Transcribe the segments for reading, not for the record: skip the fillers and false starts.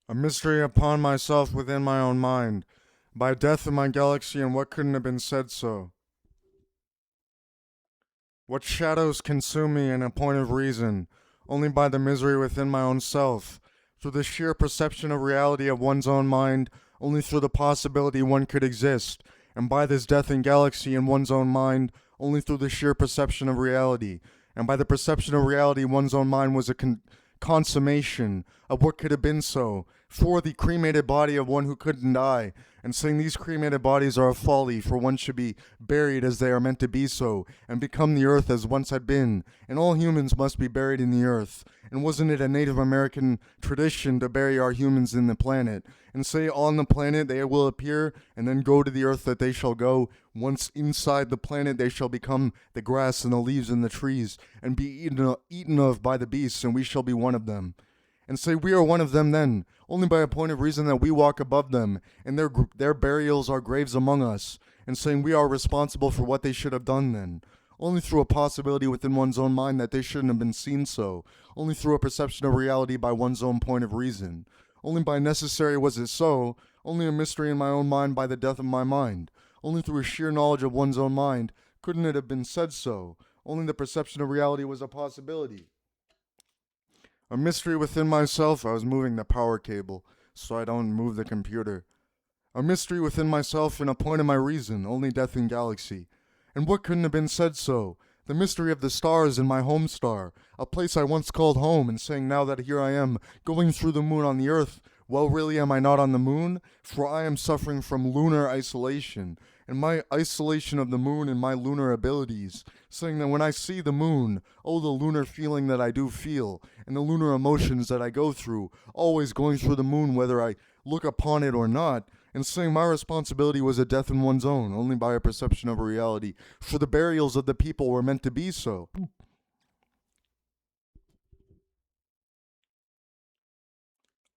A mystery upon myself within my own mind, by death in my galaxy and what couldn't have been said so. What shadows consume me in a point of reason, only by the misery within my own self, through the sheer perception of reality of one's own mind, only through the possibility one could exist, and by this death in galaxy in one's own mind, only through the sheer perception of reality, and by the perception of reality one's own mind was a consummation of what could have been so, for the cremated body of one who couldn't die, and saying these cremated bodies are a folly, for one should be buried as they are meant to be so, and become the earth as once had been, and all humans must be buried in the earth. And wasn't it a Native American tradition to bury our humans in the planet, and say on the planet they will appear, and then go to the earth that they shall go. Once inside the planet they shall become the grass and the leaves and the trees, and be eaten of by the beasts, and we shall be one of them. And say we are one of them then, only by a point of reason that we walk above them, and their burials are graves among us, and saying we are responsible for what they should have done then, only through a possibility within one's own mind that they shouldn't have been seen so, only through a perception of reality by one's own point of reason. Only by necessary was it so, only a mystery in my own mind by the death of my mind, only through a sheer knowledge of one's own mind couldn't it have been said so, only the perception of reality was a possibility. A mystery within myself. I was moving the power cable so I don't move the computer. A mystery within myself and a point of my reason, only death in galaxy. And what couldn't have been said so? The mystery of the stars in my home star, a place I once called home, and saying now that here I am, going through the moon on the earth. Well, really am I not on the moon? For I am suffering from lunar isolation, and my isolation of the moon and my lunar abilities, saying that when I see the moon, oh, the lunar feeling that I do feel, and the lunar emotions that I go through, always going through the moon whether I look upon it or not, and saying my responsibility was a death in one's own, only by a perception of reality, for the burials of the people were meant to be so.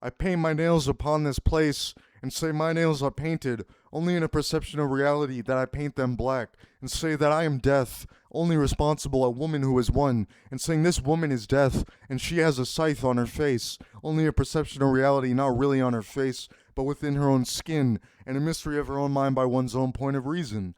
I paint my nails upon this place, and say my nails are painted, only in a perception of reality that I paint them black, and say that I am death, only responsible a woman who is one, and saying this woman is death, and she has a scythe on her face, only a perception of reality not really on her face, but within her own skin, and a mystery of her own mind by one's own point of reason.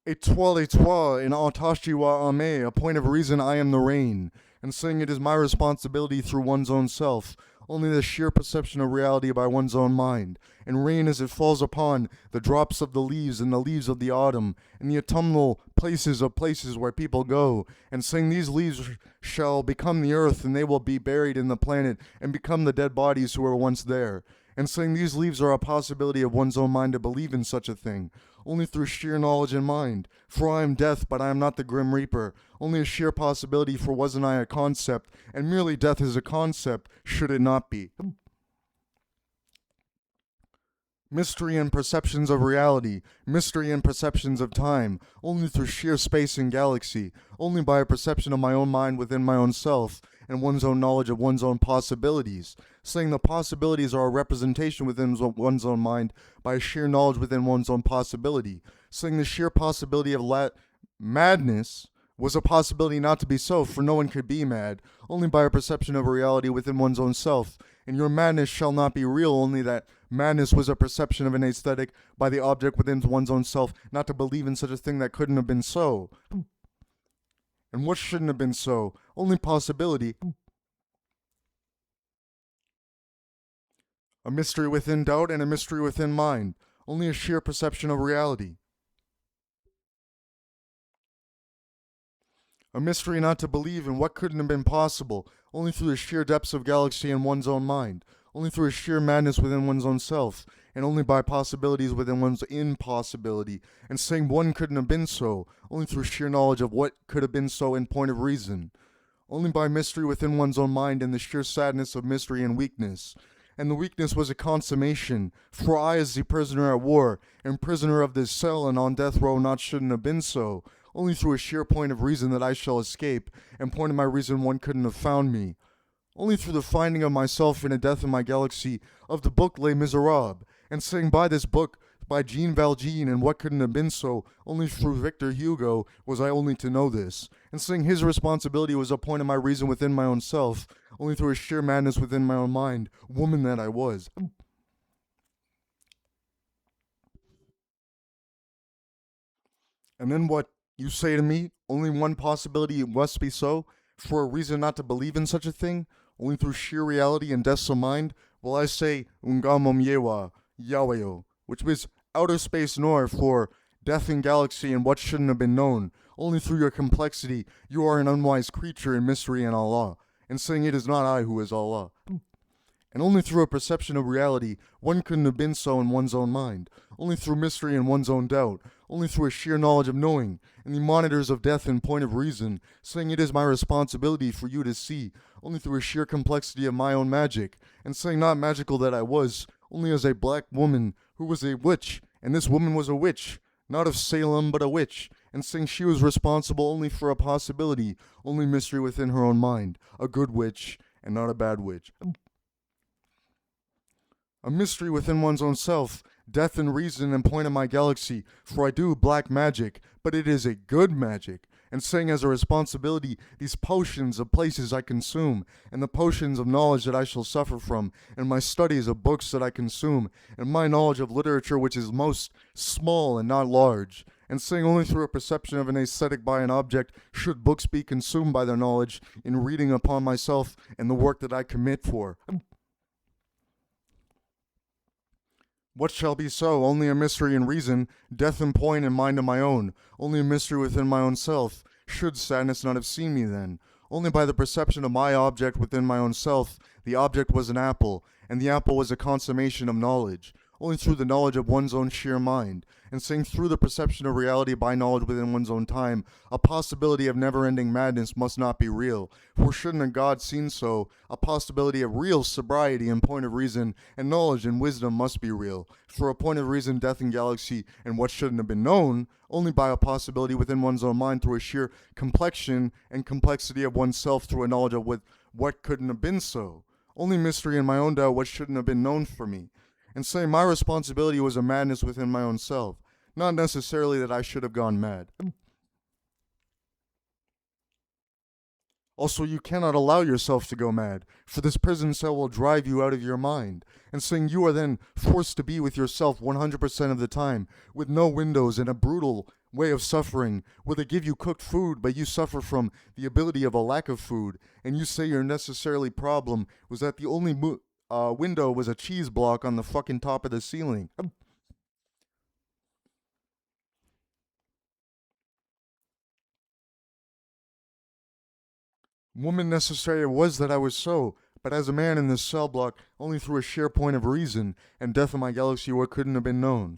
Etoile, in Atashi wa Ame, a point of reason I am the rain, and saying it is my responsibility through one's own self, only the sheer perception of reality by one's own mind, and rain as it falls upon the drops of the leaves and the leaves of the autumn, and the autumnal places of places where people go, and saying these leaves shall become the earth, and they will be buried in the planet, and become the dead bodies who were once there, and saying these leaves are a possibility of one's own mind to believe in such a thing, only through sheer knowledge and mind. For I am death, but I am not the grim reaper, only a sheer possibility, for wasn't I a concept, and merely death is a concept, should it not be? Mystery and perceptions of reality, mystery and perceptions of time, only through sheer space and galaxy, only by a perception of my own mind within my own self, and one's own knowledge of one's own possibilities, saying the possibilities are a representation within one's own mind by a sheer knowledge within one's own possibility, saying the sheer possibility of madness was a possibility not to be so, for no one could be mad, only by a perception of a reality within one's own self, and your madness shall not be real, only that madness was a perception of an aesthetic by the object within one's own self, not to believe in such a thing that couldn't have been so. And what shouldn't have been so? Only possibility. A mystery within doubt and a mystery within mind. Only a sheer perception of reality. A mystery not to believe in what couldn't have been possible, only through the sheer depths of galaxy in one's own mind, only through a sheer madness within one's own self, and only by possibilities within one's impossibility, and saying one couldn't have been so, only through sheer knowledge of what could have been so in point of reason, only by mystery within one's own mind and the sheer sadness of mystery and weakness. And the weakness was a consummation, for I as the prisoner at war, and prisoner of this cell and on death row not shouldn't have been so, only through a sheer point of reason that I shall escape, and point of my reason one couldn't have found me. Only through the finding of myself in a death in my galaxy of the book Les Miserables, and saying by this book, by Jean Valjean and what couldn't have been so, only through Victor Hugo was I only to know this, and saying his responsibility was a point of my reason within my own self, only through a sheer madness within my own mind, woman that I was. And then what? You say to me, only one possibility it must be so, for a reason not to believe in such a thing, only through sheer reality and depths of mind? Well, I say, Ungamom Yewa, Yahweh, which means outer space nor for death and galaxy and what shouldn't have been known. Only through your complexity, you are an unwise creature in mystery and Allah, and saying it is not I who is Allah. And only through a perception of reality, one couldn't have been so in one's own mind. Only through mystery and one's own doubt. Only through a sheer knowledge of knowing, and the monitors of death in point of reason, saying it is my responsibility for you to see. Only through a sheer complexity of my own magic, and saying not magical that I was, only as a black woman who was a witch, and this woman was a witch, not of Salem but a witch, and saying she was responsible only for a possibility, only mystery within her own mind, a good witch, and not a bad witch. A mystery within one's own self, death and reason and point of my galaxy, for I do black magic, but it is a good magic, and saying as a responsibility these potions of places I consume, and the potions of knowledge that I shall suffer from, and my studies of books that I consume, and my knowledge of literature which is most small and not large, and saying only through a perception of an aesthetic by an object should books be consumed by their knowledge in reading upon myself and the work that I commit for. What shall be so? Only a mystery in reason, death in point and mind of my own, only a mystery within my own self. Should sadness not have seen me then? Only by the perception of my object within my own self, the object was an apple, and the apple was a consummation of knowledge, only through the knowledge of one's own sheer mind, and saying through the perception of reality by knowledge within one's own time, a possibility of never-ending madness must not be real, for shouldn't a God seen so, a possibility of real sobriety and point of reason, and knowledge and wisdom must be real, for a point of reason, death and galaxy, and what shouldn't have been known, only by a possibility within one's own mind through a sheer complexion and complexity of oneself through a knowledge of what couldn't have been so. Only mystery in my own doubt what shouldn't have been known for me, and saying my responsibility was a madness within my own self, not necessarily that I should have gone mad. Also, you cannot allow yourself to go mad, for this prison cell will drive you out of your mind, and saying you are then forced to be with yourself 100% of the time, with no windows and a brutal way of suffering, where they give you cooked food, but you suffer from the ability of a lack of food, and you say your necessarily problem was that the only window was a cheese block on the fucking top of the ceiling. Woman necessary it was that I was so, but as a man in this cell block, only through a sheer point of reason, and death of my galaxy what couldn't have been known.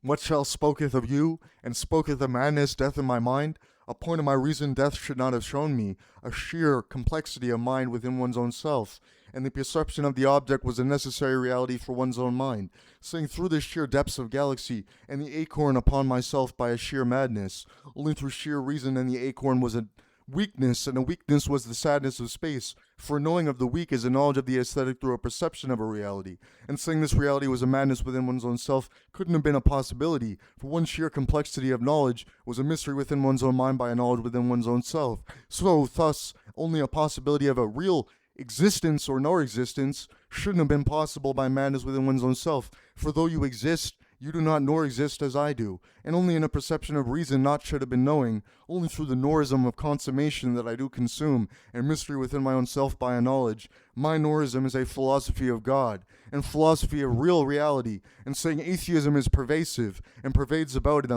What shall spoketh of you, and spoketh of madness, death in my mind? A point of my reason death should not have shown me, a sheer complexity of mind within one's own self, and the perception of the object was a necessary reality for one's own mind, seeing through the sheer depths of galaxy, and the acorn upon myself by a sheer madness, only through sheer reason, and the acorn was a weakness, and a weakness was the sadness of space, for knowing of the weak is a knowledge of the aesthetic through a perception of a reality, and saying this reality was a madness within one's own self couldn't have been a possibility, for one sheer complexity of knowledge was a mystery within one's own mind by a knowledge within one's own self. So, thus, only a possibility of a real existence or no existence shouldn't have been possible by madness within one's own self, for though you exist, you do not nor exist as I do, and only in a perception of reason not should have been knowing, only through the norism of consummation that I do consume, and mystery within my own self by a knowledge. My norism is a philosophy of God, and philosophy of real reality, and saying atheism is pervasive, and pervades about in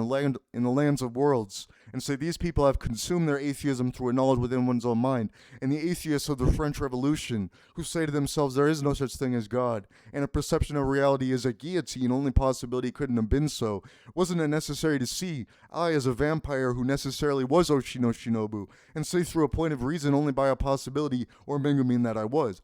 the lands of worlds, and say these people have consumed their atheism through a knowledge within one's own mind, and the atheists of the French Revolution, who say to themselves there is no such thing as God, and a perception of reality is a guillotine, only possibility couldn't have been so. Wasn't it necessary to see, I as a vampire who necessarily was Oshino Shinobu, and say through a point of reason only by a possibility or Megumin that I was?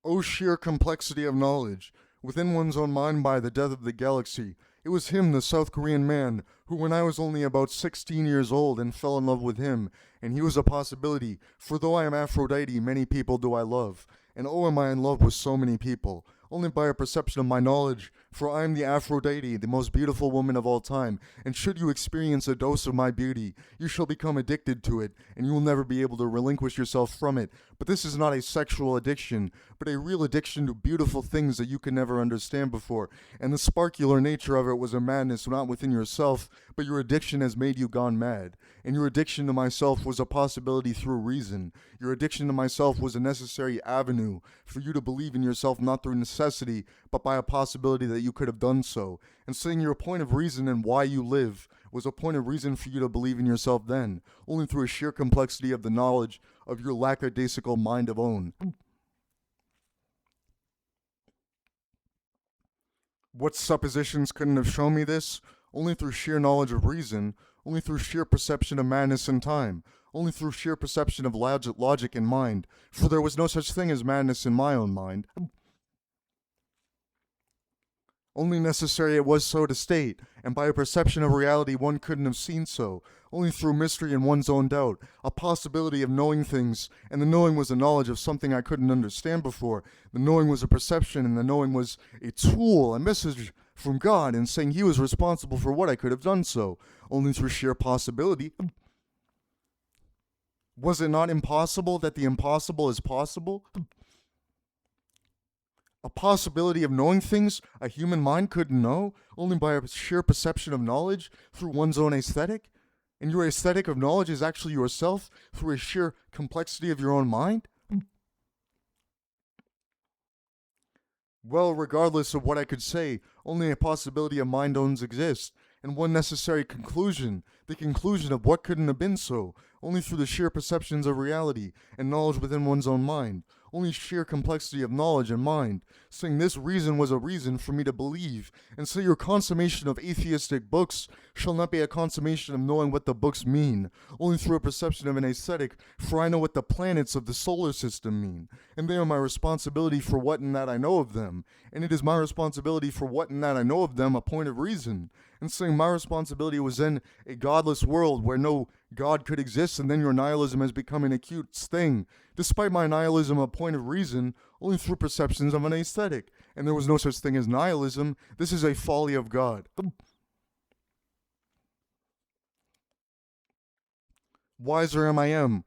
O sheer complexity of knowledge, within one's own mind by the death of the galaxy, It was him, the South Korean man, who when I was only about 16 years old and fell in love with him, and he was a possibility, for though I am Aphrodite, many people do I love. And oh, am I in love with so many people, only by a perception of my knowledge, for I am the Aphrodite, the most beautiful woman of all time, and should you experience a dose of my beauty, you shall become addicted to it, and you will never be able to relinquish yourself from it. But this is not a sexual addiction, but a real addiction to beautiful things that you could never understand before, and the sparkular nature of it was a madness not within yourself, but your addiction has made you gone mad. And your addiction to myself was a possibility through reason. Your addiction to myself was a necessary avenue for you to believe in yourself not through necessity, but by a possibility that you could have done so. And saying your point of reason and why you live was a point of reason for you to believe in yourself then, only through a sheer complexity of the knowledge of your lackadaisical mind of own. What suppositions couldn't have shown me this? Only through sheer knowledge of reason, only through sheer perception of madness and time, only through sheer perception of logic and mind, for there was no such thing as madness in my own mind. Only necessary it was so to state, and by a perception of reality one couldn't have seen so, only through mystery and one's own doubt, a possibility of knowing things, and the knowing was a knowledge of something I couldn't understand before. The knowing was a perception, and the knowing was a tool, a message from God, and saying he was responsible for what I could have done so, only through sheer possibility. Was it not impossible that the impossible is possible? A possibility of knowing things a human mind couldn't know, only by a sheer perception of knowledge through one's own aesthetic? And your aesthetic of knowledge is actually yourself through a sheer complexity of your own mind? Well, regardless of what I could say, only a possibility of mind owns exists, and one necessary conclusion, the conclusion of what couldn't have been so, only through the sheer perceptions of reality and knowledge within one's own mind, only sheer complexity of knowledge and mind, saying this reason was a reason for me to believe, and so your consummation of atheistic books shall not be a consummation of knowing what the books mean, only through a perception of an aesthetic, for I know what the planets of the solar system mean, and they are my responsibility for what and that I know of them, and it is my responsibility for what and that I know of them a point of reason, and saying my responsibility was in a godless world where no God could exist, and then your nihilism has become an acute thing, despite my nihilism a point of reason, only through perceptions of an aesthetic, and there was no such thing as nihilism. This is a folly of God. Wiser am I am,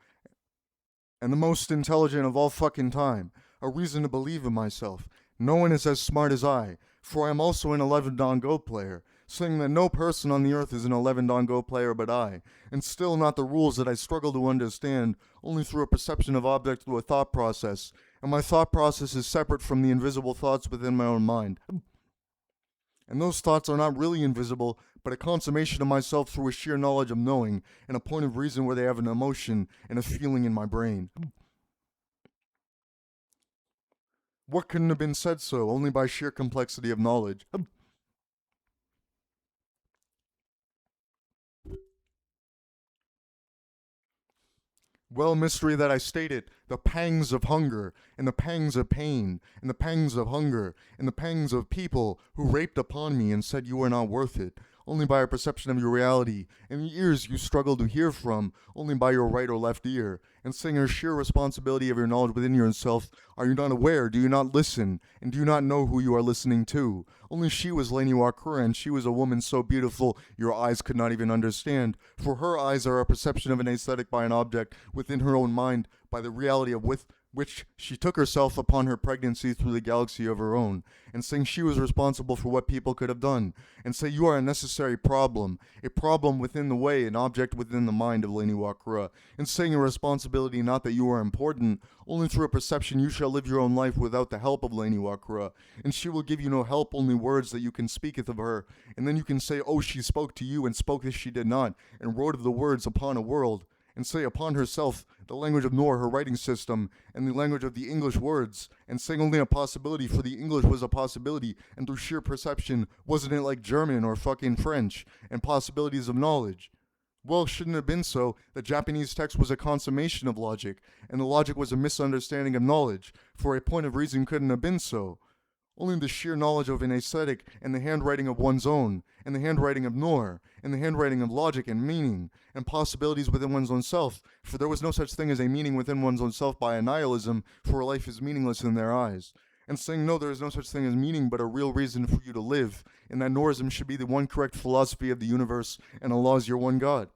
and the most intelligent of all fucking time, a reason to believe in myself. No one is as smart as I, for I am also an 11 Dan Go player, saying that no person on the earth is an 11 Dan Go player but I, and still not the rules that I struggle to understand, only through a perception of objects through a thought process, and my thought process is separate from the invisible thoughts within my own mind. And those thoughts are not really invisible, but a consummation of myself through a sheer knowledge of knowing, and a point of reason where they have an emotion and a feeling in my brain. What couldn't have been said so, only by sheer complexity of knowledge? Well, mystery that I stated, the pangs of hunger, and the pangs of pain, and the pangs of hunger, and the pangs of people who raped upon me and said you are not worth it, only by a perception of your reality, and the ears you struggle to hear from, only by your right or left ear, and saying your sheer responsibility of your knowledge within yourself, are you not aware, do you not listen, and do you not know who you are listening to? Only she was Lady Iwakura, and she was a woman so beautiful your eyes could not even understand, for her eyes are a perception of an aesthetic by an object within her own mind, by the reality of which she took herself upon her pregnancy through the galaxy of her own, and saying she was responsible for what people could have done, and say you are a necessary problem, a problem within the way, an object within the mind of Lady Iwakura, and saying a responsibility not that you are important, only through a perception you shall live your own life without the help of Lady Iwakura, and she will give you no help, only words that you can speaketh of her, and then you can say, oh, she spoke to you, and spoke as she did not, and wrote of the words upon a world, and say upon herself the language of Nor, her writing system, and the language of the English words, and saying only a possibility, for the English was a possibility, and through sheer perception, wasn't it like German or fucking French, and possibilities of knowledge? Well, shouldn't it have been so. The Japanese text was a consummation of logic, and the logic was a misunderstanding of knowledge, for a point of reason couldn't have been so. Only the sheer knowledge of an aesthetic and the handwriting of one's own, and the handwriting of Noor, and the handwriting of logic and meaning, and possibilities within one's own self, for there was no such thing as a meaning within one's own self by a nihilism, for life is meaningless in their eyes. And saying no, there is no such thing as meaning but a real reason for you to live, and that Noorism should be the one correct philosophy of the universe, and Allah is your one God.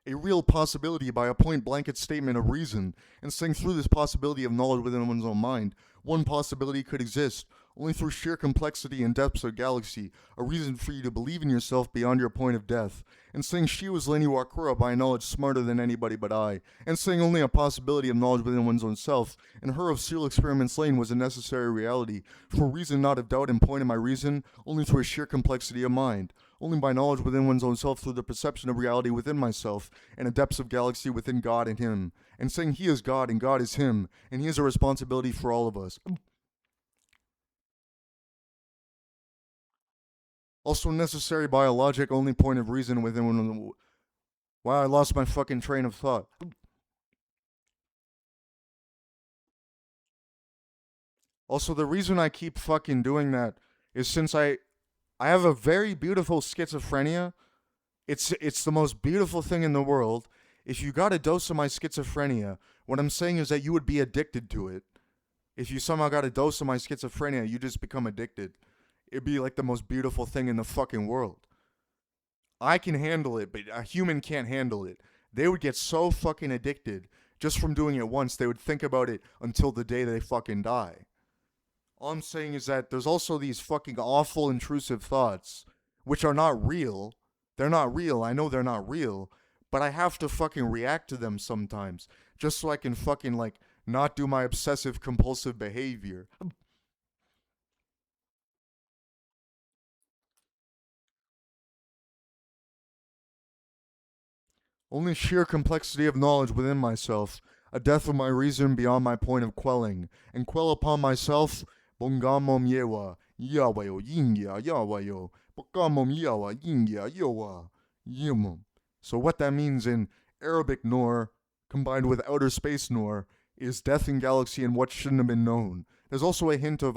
A real possibility by a point blanket statement of reason, and saying through this possibility of knowledge within one's own mind, one possibility could exist, only through sheer complexity and depths of galaxy, a reason for you to believe in yourself beyond your point of death, and saying she was Leni Iwakura by knowledge smarter than anybody but I, and saying only a possibility of knowledge within one's own self, and her of serial experiments lane was a necessary reality, for a reason not of doubt and point in my reason, only through a sheer complexity of mind. Only by knowledge within one's own self through the perception of reality within myself, and the depths of galaxy within God and Him, and saying He is God and God is Him, and He is a responsibility for all of us. Also necessary by a logic only point of reason within one. Wow, I lost my fucking train of thought. Also, the reason I keep fucking doing that is since I have a very beautiful schizophrenia. It's the most beautiful thing in the world. If you got a dose of my schizophrenia, what I'm saying is that you would be addicted to it. If you somehow got a dose of my schizophrenia, you just become addicted. It'd be like the most beautiful thing in the fucking world. I can handle it, but a human can't handle it. They would get so fucking addicted just from doing it once, they would think about it until the day they fucking die. All I'm saying is that there's also these fucking awful intrusive thoughts, which are not real. They're not real. I know they're not real, but I have to fucking react to them sometimes just so I can fucking like not do my obsessive compulsive behavior. Only sheer complexity of knowledge within myself, a death of my reason beyond my point of quelling, and quell upon myself, Bongamom yewa, yawayo, yingya, yawayo, Bongamom yawa, yingya, yawa, yimum. So what that means in Arabic Nor, combined with outer space Nor, is death in galaxy and what shouldn't have been known. There's also a hint of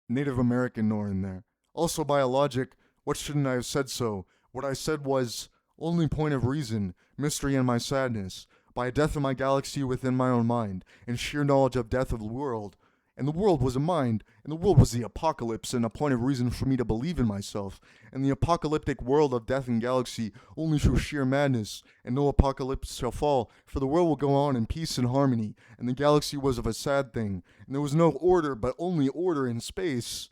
Native American Nor in there. Also, by a logic, what shouldn't I have said so? What I said was only point of reason, mystery and my sadness, by a death of my galaxy within my own mind, and sheer knowledge of death of the world. And the world was a mind, and the world was the apocalypse, and a point of reason for me to believe in myself, and the apocalyptic world of death and galaxy only through sheer madness, and no apocalypse shall fall, for the world will go on in peace and harmony, and the galaxy was of a sad thing, and there was no order but only order in space.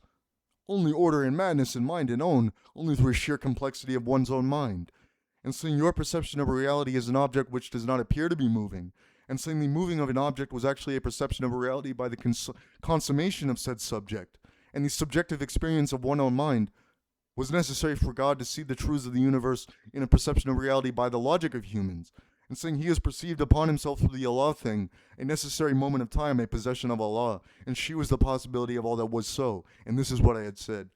Only order in madness in mind and own, only through sheer complexity of one's own mind. And seeing your perception of reality as an object which does not appear to be moving, and saying the moving of an object was actually a perception of reality by the consummation of said subject, and the subjective experience of one own mind was necessary for God to see the truths of the universe in a perception of reality by the logic of humans, and saying he has perceived upon himself through the Allah thing, a necessary moment of time, a possession of Allah, and she was the possibility of all that was so, and this is what I had said.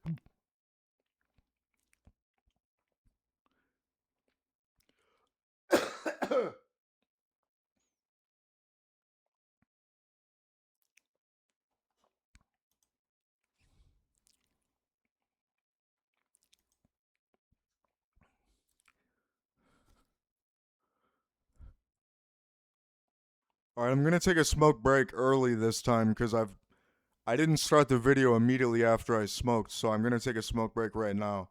Alright, I'm gonna take a smoke break early this time because I didn't start the video immediately after I smoked, so I'm gonna take a smoke break right now.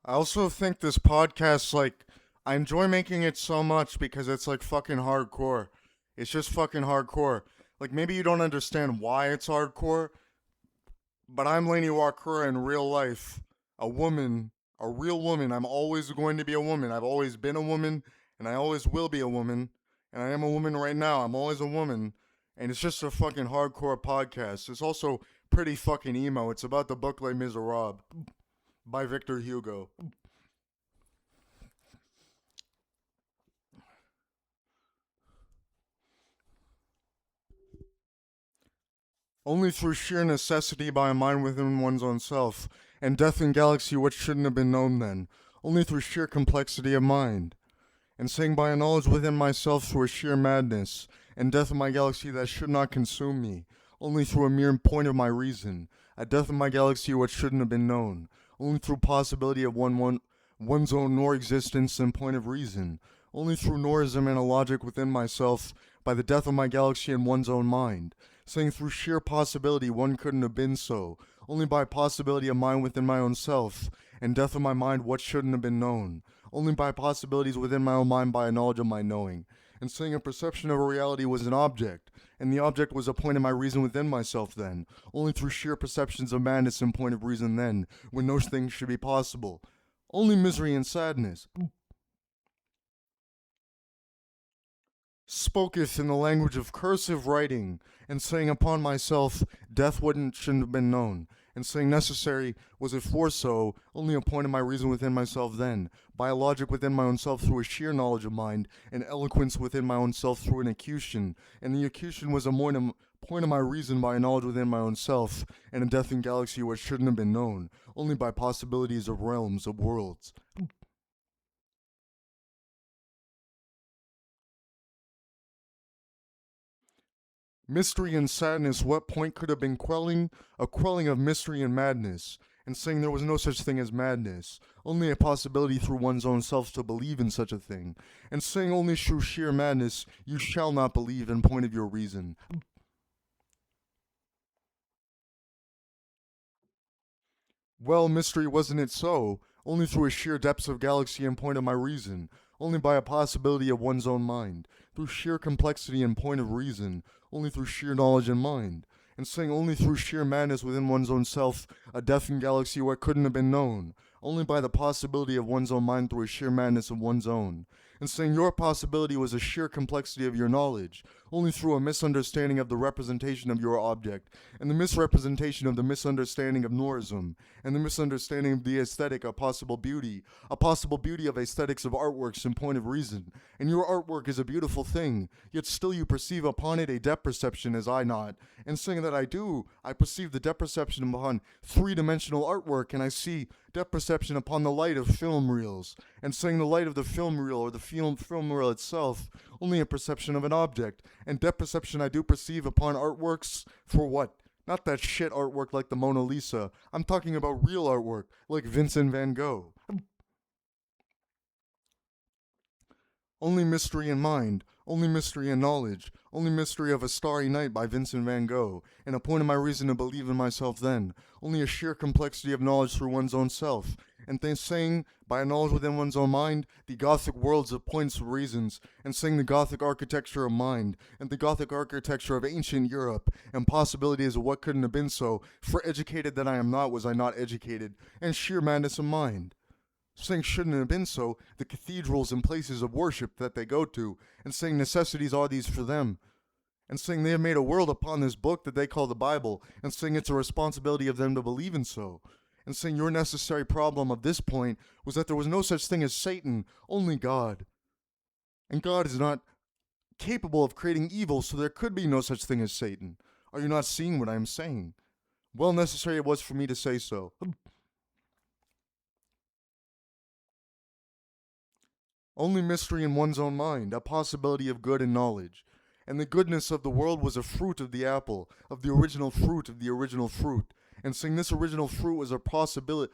I also think this podcast, like, I enjoy making it so much because it's like fucking hardcore. It's just fucking hardcore. Like, maybe you don't understand why it's hardcore, but I'm Laney Iwakura in real life. A woman, a real woman. I'm always going to be a woman. I've always been a woman, and I always will be a woman. And I am a woman right now. I'm always a woman. And it's just a fucking hardcore podcast. It's also pretty fucking emo. It's about the book Les Miserables by Victor Hugo. Only through sheer necessity by a mind within one's own self, and death in galaxy which shouldn't have been known then. Only through sheer complexity of mind, and saying by a knowledge within myself through a sheer madness, and death in my galaxy that should not consume me. Only through a mere point of my reason, a death in my galaxy which shouldn't have been known. Only through possibility of one's own nor existence and point of reason. Only through norism and a logic within myself, by the death of my galaxy in one's own mind, saying through sheer possibility one couldn't have been so, only by possibility of mind within my own self, and death of my mind what shouldn't have been known, only by possibilities within my own mind by a knowledge of my knowing, and saying a perception of a reality was an object, and the object was a point of my reason within myself then, only through sheer perceptions of madness and point of reason then, when no things should be possible. Only misery and sadness. Spoketh in the language of cursive writing, and saying upon myself, death wouldn't shouldn't have been known, and saying necessary was it for so, only a point of my reason within myself then, by a logic within my own self through a sheer knowledge of mind, and eloquence within my own self through an accusion, and the accusion was a point of my reason by a knowledge within my own self, and a death in galaxy which shouldn't have been known, only by possibilities of realms, of worlds. Mystery and sadness, what point could have been quelling? A quelling of mystery and madness, and saying there was no such thing as madness, only a possibility through one's own self to believe in such a thing, and saying only through sheer madness you shall not believe in point of your reason. Well, mystery wasn't it so? Only through a sheer depths of galaxy and point of my reason, only by a possibility of one's own mind, through sheer complexity and point of reason, only through sheer knowledge and mind, and saying only through sheer madness within one's own self, a death in galaxy what couldn't have been known, only by the possibility of one's own mind through a sheer madness of one's own, and saying your possibility was a sheer complexity of your knowledge, only through a misunderstanding of the representation of your object, and the misrepresentation of the misunderstanding of Norism, and the misunderstanding of the aesthetic of a possible beauty of aesthetics of artworks in point of reason, and your artwork is a beautiful thing, yet still you perceive upon it a depth perception as I not, and saying that I do, I perceive the depth perception upon three-dimensional artwork, and I see depth perception upon the light of film reels, and saying the light of the film reel or the film reel itself, only a perception of an object, and depth perception I do perceive upon artworks for what? Not that shit artwork like the Mona Lisa. I'm talking about real artwork, like Vincent van Gogh. Only mystery in mind, only mystery in knowledge, only mystery of A Starry Night by Vincent van Gogh, and a point of my reason to believe in myself then, only a sheer complexity of knowledge through one's own self, and then saying, by a knowledge within one's own mind, the Gothic worlds of points of reasons, and saying the Gothic architecture of mind, and the Gothic architecture of ancient Europe, and possibilities of what couldn't have been so, for educated that I am not was I not educated, and sheer madness of mind saying shouldn't have been so, the cathedrals and places of worship that they go to, and saying necessities are these for them, and saying they have made a world upon this book that they call the Bible, and saying it's a responsibility of them to believe in so, and saying your necessary problem of this point was that there was no such thing as Satan, only God. And God is not capable of creating evil, so there could be no such thing as Satan. Are you not seeing what I am saying? Well necessary it was for me to say so. Only mystery in one's own mind, a possibility of good and knowledge. And the goodness of the world was a fruit of the apple, of the original fruit of the original fruit. And saying this original fruit was a possibility,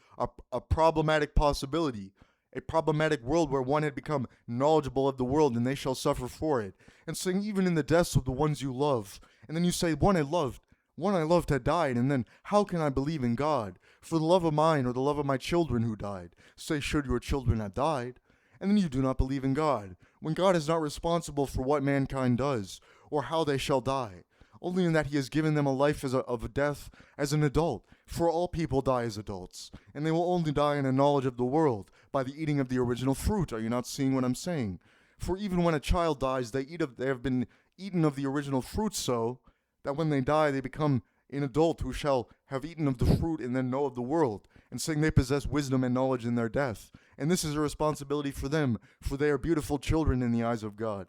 a problematic possibility, a problematic world where one had become knowledgeable of the world and they shall suffer for it. And saying even in the deaths of the ones you love. And then you say, one I loved. One I loved had died, and then how can I believe in God? For the love of mine or the love of my children who died. Say, should your children have died? And then you do not believe in God, when God is not responsible for what mankind does, or how they shall die, only in that he has given them a life of a death as an adult. For all people die as adults, and they will only die in a knowledge of the world, by the eating of the original fruit. Are you not seeing what I'm saying? For even when a child dies, they have been eaten of the original fruit, so that when they die they become an adult who shall have eaten of the fruit and then know of the world, and saying they possess wisdom and knowledge in their death. And this is a responsibility for them, for they are beautiful children in the eyes of God.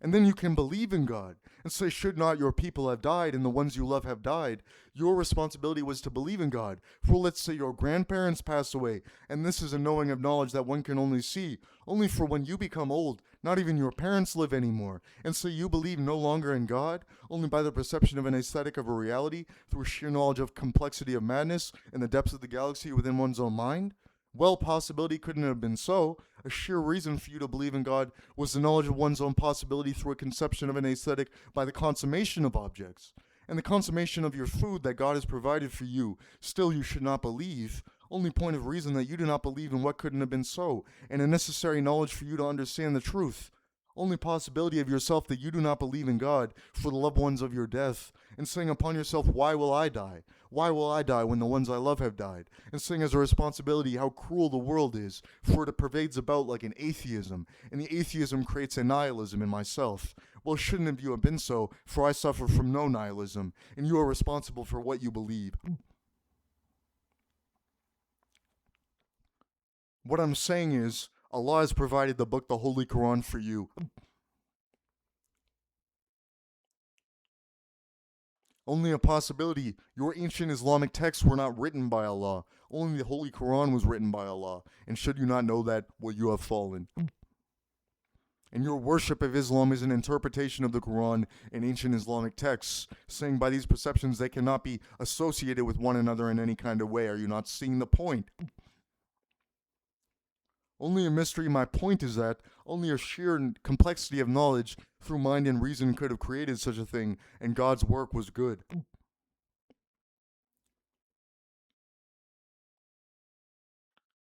And then you can believe in God and say, should not your people have died and the ones you love have died? Your responsibility was to believe in God. For let's say your grandparents pass away, and this is a knowing of knowledge that one can only see. Only for when you become old, not even your parents live anymore. And so you believe no longer in God, only by the perception of an aesthetic of a reality, through sheer knowledge of complexity of madness and the depths of the galaxy within one's own mind? Well, possibility couldn't have been so. A sheer reason for you to believe in God was the knowledge of one's own possibility through a conception of an aesthetic by the consummation of objects. And the consummation of your food that God has provided for you, still you should not believe. Only point of reason that you do not believe in what couldn't have been so, and a necessary knowledge for you to understand the truth. Only possibility of yourself that you do not believe in God for the loved ones of your death, and saying upon yourself, why will I die? Why will I die when the ones I love have died? And saying as a responsibility how cruel the world is, for it pervades about like an atheism, and the atheism creates a nihilism in myself. Well, shouldn't you have been so, for I suffer from no nihilism, and you are responsible for what you believe. What I'm saying is, Allah has provided the book, the Holy Quran, for you. Only a possibility. Your ancient Islamic texts were not written by Allah. Only the Holy Quran was written by Allah. And should you not know that, well, you have fallen. And your worship of Islam is an interpretation of the Quran and ancient Islamic texts, saying by these perceptions they cannot be associated with one another in any kind of way. Are you not seeing the point? Only a mystery. My point is that only a sheer complexity of knowledge through mind and reason could have created such a thing, and God's work was good.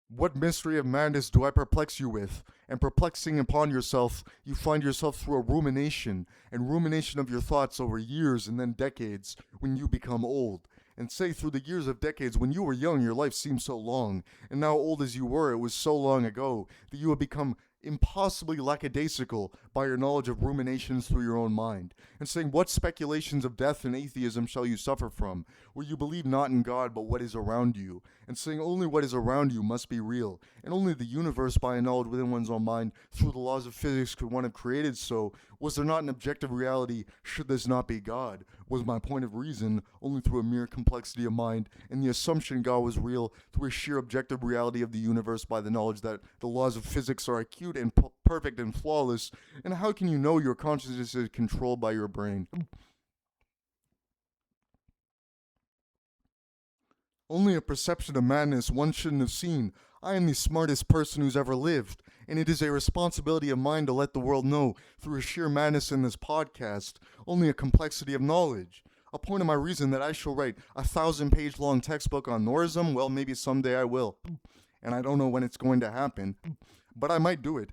What mystery of madness do I perplex you with? And perplexing upon yourself, you find yourself through a rumination, and rumination of your thoughts over years and then decades when you become old. And say through the years of decades, when you were young, your life seemed so long, and now old as you were, it was so long ago that you have become impossibly lackadaisical by your knowledge of ruminations through your own mind, and saying, what speculations of death and atheism shall you suffer from, where you believe not in God but what is around you, and saying only what is around you must be real, and only the universe by a knowledge within one's own mind through the laws of physics could one have created so. Was there not an objective reality should this not be God? Was my point of reason only through a mere complexity of mind, and the assumption God was real through a sheer objective reality of the universe by the knowledge that the laws of physics are acute and perfect and flawless? And how can you know your consciousness is controlled by your brain? Only a perception of madness one shouldn't have seen. I am the smartest person who's ever lived, and it is a responsibility of mine to let the world know, through a sheer madness in this podcast, only a complexity of knowledge. A point of my reason that I shall write a 1,000-page long textbook on Norism, well, maybe someday I will. And I don't know when it's going to happen, but I might do it.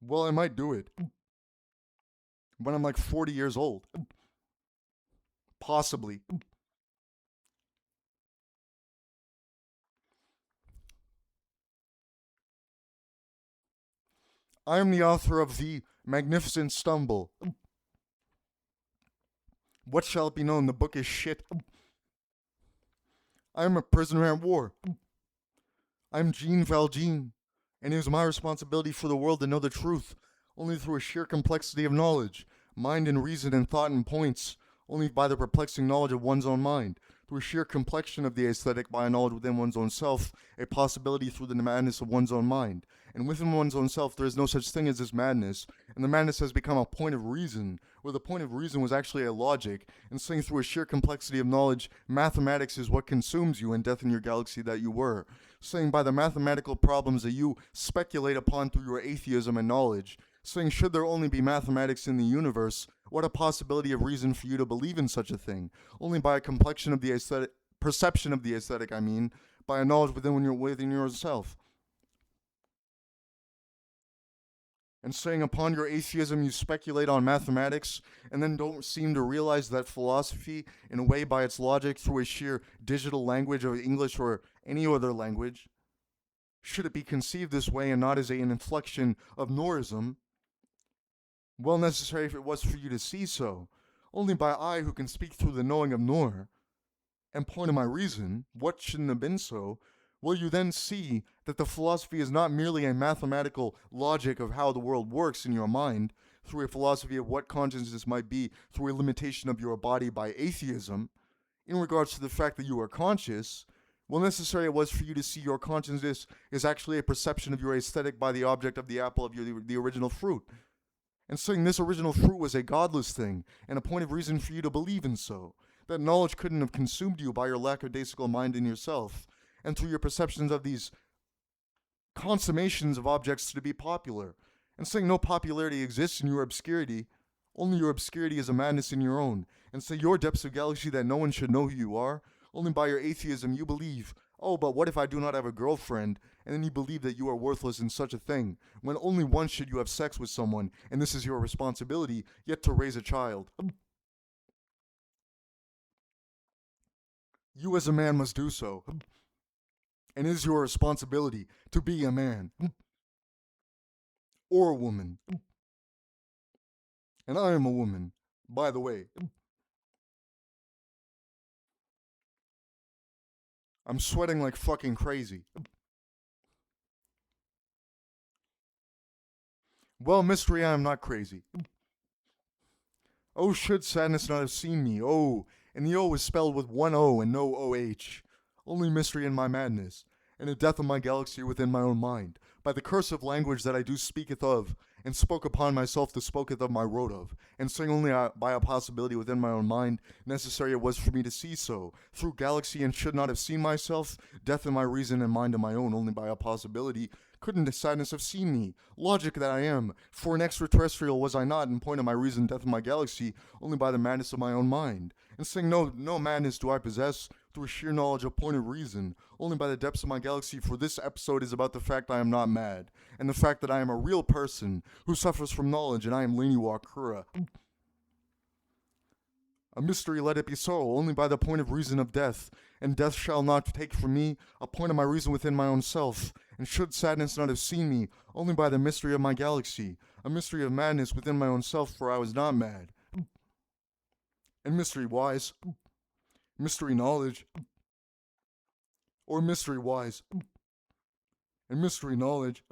Well, I might do it. When I'm like 40 years old. Possibly. I am the author of The Magnificent Stumble. What shall it be known? The book is shit. I am a prisoner at war. I am Jean Valjean, and it is my responsibility for the world to know the truth, only through a sheer complexity of knowledge, mind and reason and thought and points, only by the perplexing knowledge of one's own mind, through a sheer complexion of the aesthetic by a knowledge within one's own self, a possibility through the madness of one's own mind. And within one's own self there is no such thing as this madness, and the madness has become a point of reason, where the point of reason was actually a logic, and saying through a sheer complexity of knowledge, mathematics is what consumes you and death in your galaxy that you were, saying by the mathematical problems that you speculate upon through your atheism and knowledge, saying should there only be mathematics in the universe, What a possibility of reason for you to believe in such a thing, only by a complexion of the aesthetic, perception of the aesthetic, I mean, by a knowledge within yourself. And saying upon your atheism you speculate on mathematics, and then don't seem to realize that philosophy, in a way by its logic through a sheer digital language of English or any other language, should it be conceived this way and not as an inflection of Norism, well necessary if it was for you to see so, only by I who can speak through the knowing of Nor, and point of my reason, what shouldn't have been so, will you then see that the philosophy is not merely a mathematical logic of how the world works in your mind, through a philosophy of what consciousness might be through a limitation of your body by atheism, in regards to the fact that you are conscious, well necessary it was for you to see your consciousness is actually a perception of your aesthetic by the object of the apple of the original fruit. And saying this original fruit was a godless thing, and a point of reason for you to believe in so, that knowledge couldn't have consumed you by your lackadaisical mind in yourself, and through your perceptions of these consummations of objects to be popular, and saying no popularity exists in your obscurity, only your obscurity is a madness in your own, and say your depths of galaxy that no one should know who you are, only by your atheism you believe, oh, but what if I do not have a girlfriend, and then you believe that you are worthless in such a thing, when only once should you have sex with someone, and this is your responsibility, yet to raise a child. You as a man must do so, and it is your responsibility to be a man, or a woman. And I am a woman, by the way. I'm sweating like fucking crazy. Well, mystery, I am not crazy. Oh, should sadness not have seen me, oh, and the O is spelled with one O and no OH. Only mystery in my madness, and the death of my galaxy within my own mind, by the cursive language that I do speaketh of, and spoke upon myself the spoketh of my wrote of, and saying only by a possibility within my own mind, necessary it was for me to see so, through galaxy and should not have seen myself, death in my reason and mind of my own, only by a possibility, couldn't the sadness have seen me, logic that I am, for an extraterrestrial was I not, in point of my reason, death of my galaxy, only by the madness of my own mind, and saying no madness do I possess, through sheer knowledge of point of reason, only by the depths of my galaxy, for this episode is about the fact I am not mad, and the fact that I am a real person, who suffers from knowledge, and I am Iwakura. A mystery let it be so, only by the point of reason of death, and death shall not take from me a point of my reason within my own self, and should sadness not have seen me, only by the mystery of my galaxy, a mystery of madness within my own self, for I was not mad. And mystery wise, mystery knowledge, or mystery wise, and mystery knowledge.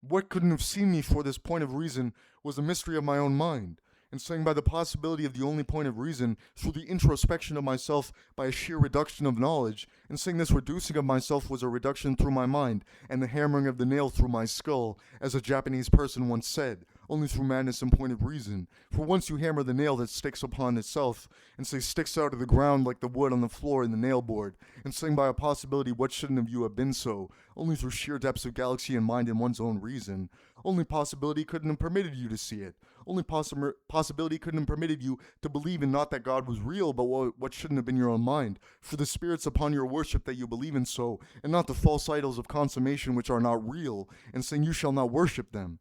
What couldn't have seen me for this point of reason was the mystery of my own mind, and saying by the possibility of the only point of reason through the introspection of myself by a sheer reduction of knowledge, and saying this reducing of myself was a reduction through my mind, and the hammering of the nail through my skull, as a Japanese person once said, only through madness and point of reason. For once you hammer the nail that sticks upon itself, and say sticks out of the ground like the wood on the floor in the nail board, and saying by a possibility what shouldn't have you have been so, only through sheer depths of galaxy and mind and one's own reason. Only possibility couldn't have permitted you to see it. Only possibility couldn't have permitted you to believe in not that God was real, but what shouldn't have been your own mind. For the spirits upon your worship that you believe in so, and not the false idols of consummation which are not real, and saying you shall not worship them.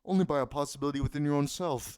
Only by a possibility within your own self.